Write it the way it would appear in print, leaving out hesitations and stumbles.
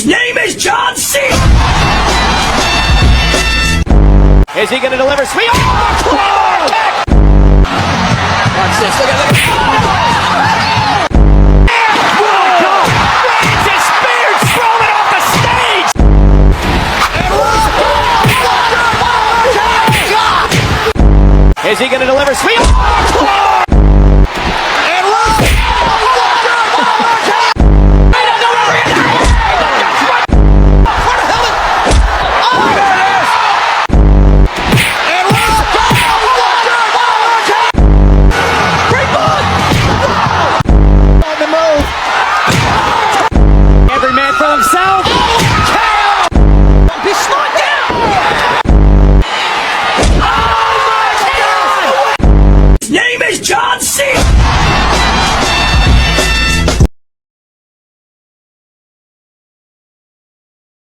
His name is John Cena! Is he going to deliver? Sweet! Oh, Claymore kick! Watch this. Look at this. Oh, God! Reigns is speared, thrown off the stage! Is he going to deliver? Sweet! Oh,